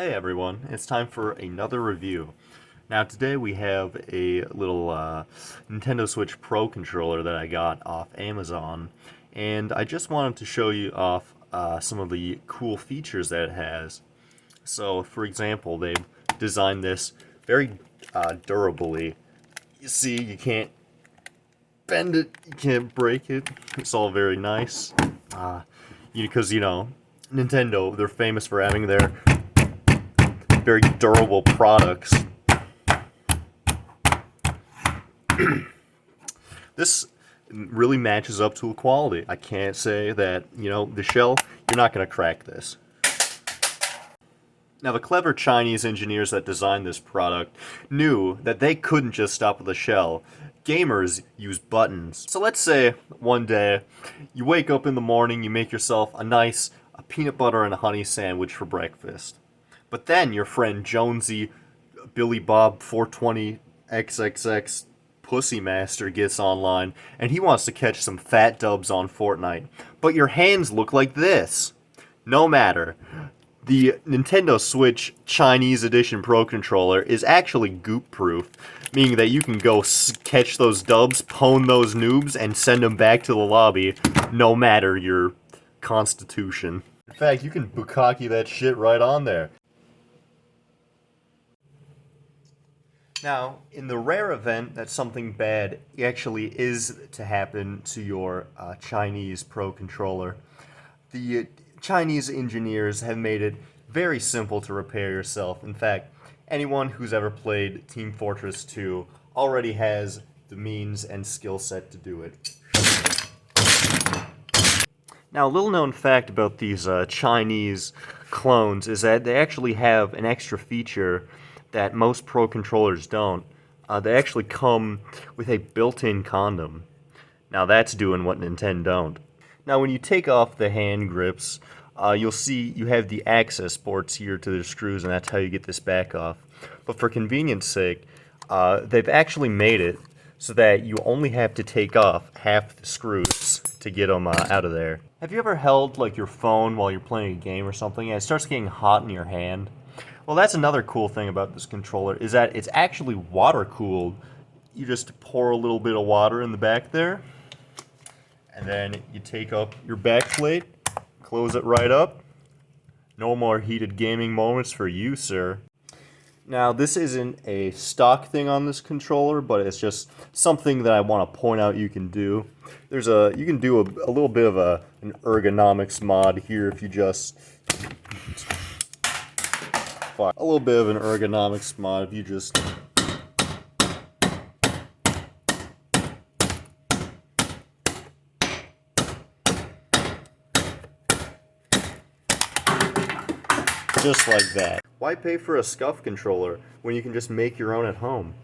Hey everyone, it's time for another review. Now today we have a little Nintendo Switch Pro controller that I got off Amazon, and I just wanted to show you off some of the cool features that it has. So for example, they designed this very durably. You see, you can't bend it, you can't break it. It's all very nice. Because, Nintendo, they're famous for having their very durable products. This really matches up to the quality. I can't say that, the shell, you're not going to crack this. Now, the clever Chinese engineers that designed this product knew that they couldn't just stop with a shell. Gamers use buttons. So let's say one day you wake up in the morning, you make yourself a nice peanut butter and honey sandwich for breakfast. But then your friend Jonesy Billy Bob 420 XXX Pussy Master gets online and he wants to catch some fat dubs on Fortnite. But your hands look like this. No matter. The Nintendo Switch Chinese Edition Pro Controller is actually goop-proof, meaning that you can go catch those dubs, pwn those noobs, and send them back to the lobby, no matter your constitution. In fact, you can bukkake that shit right on there. Now, in the rare event that something bad actually is to happen to your Chinese Pro Controller, the Chinese engineers have made it very simple to repair yourself. In fact, anyone who's ever played Team Fortress 2 already has the means and skill set to do it. Now, a little known fact about these Chinese clones is that they actually have an extra feature that most Pro controllers don't. They actually come with a built-in condom. Now, that's doing what Nintendo don't. Now, when you take off the hand grips, you'll see you have the access ports here to the screws, and that's how you get this back off. But for convenience sake, they've actually made it so that you only have to take off half the screws to get them out of there. Have you ever held like your phone while you're playing a game or something, and it starts getting hot in your hand? Well, that's another cool thing about this controller, is that it's actually water-cooled. You just pour a little bit of water in the back there, and then you take up your back plate, close it right up. No more heated gaming moments for you, sir. Now, this isn't a stock thing on this controller, but it's just something that I want to point out you can do. You can do a little bit of an ergonomics mod here if you just... A little bit of an ergonomics mod if you just... Just like that. Why pay for a scuff controller when you can just make your own at home?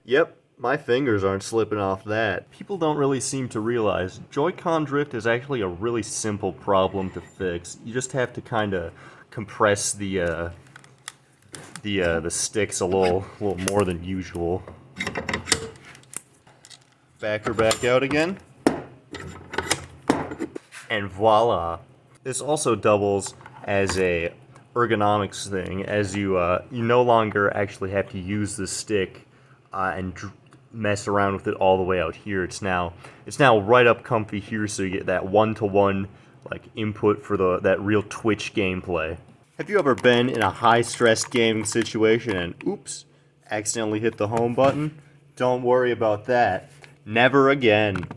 Yep, my fingers aren't slipping off that. People don't really seem to realize Joy-Con drift is actually a really simple problem to fix. You just have to kind of compress the sticks a little more than usual. Back her back out again. And voila. This also doubles as a ergonomics thing, as you no longer actually have to use the stick and mess around with it all the way out here. It's now right up comfy here, so you get that one-to-one like input for that real Twitch gameplay. Have you ever been in a high-stress gaming situation and oops, accidentally hit the home button? Don't worry about that. Never again.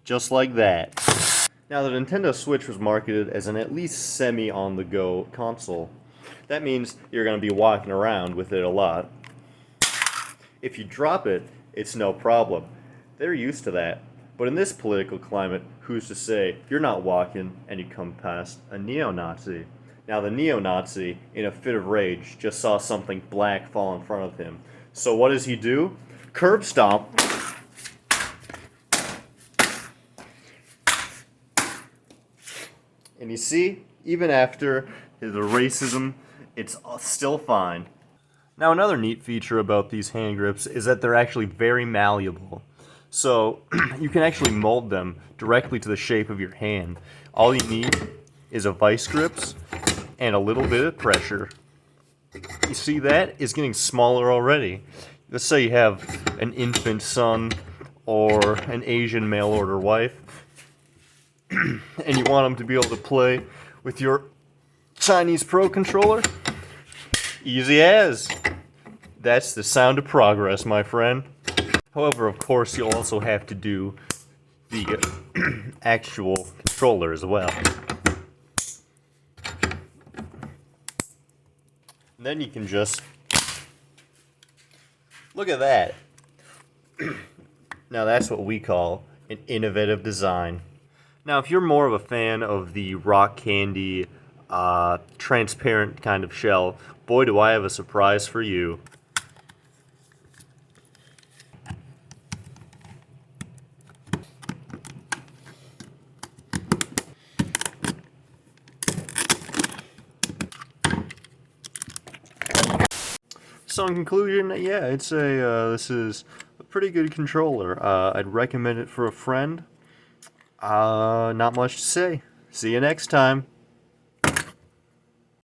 Just like that. Now, the Nintendo Switch was marketed as an at least semi-on-the-go console. That means you're going to be walking around with it a lot. If you drop it, it's no problem. They're used to that. But in this political climate, who's to say you're not walking and you come past a neo-Nazi? Now, the neo-Nazi, in a fit of rage, just saw something black fall in front of him. So what does he do? Curb stomp. And you see, even after the racism it's still fine. Now, another neat feature about these hand grips is that they're actually very malleable. So you can actually mold them directly to the shape of your hand. All you need is a vice grips and a little bit of pressure. You see that? It's getting smaller already. Let's say you have an infant son or an Asian mail order wife, and you want them to be able to play with your Chinese Pro controller. Easy as. That's the sound of progress, my friend. However, of course, you'll also have to do the actual controller as well. And then you can just look at that. Now that's what we call an innovative design. Now, if you're more of a fan of the rock candy, transparent kind of shell, boy, do I have a surprise for you. So in conclusion, yeah, this is a pretty good controller. I'd recommend it for a friend. Not much to say. See you next time.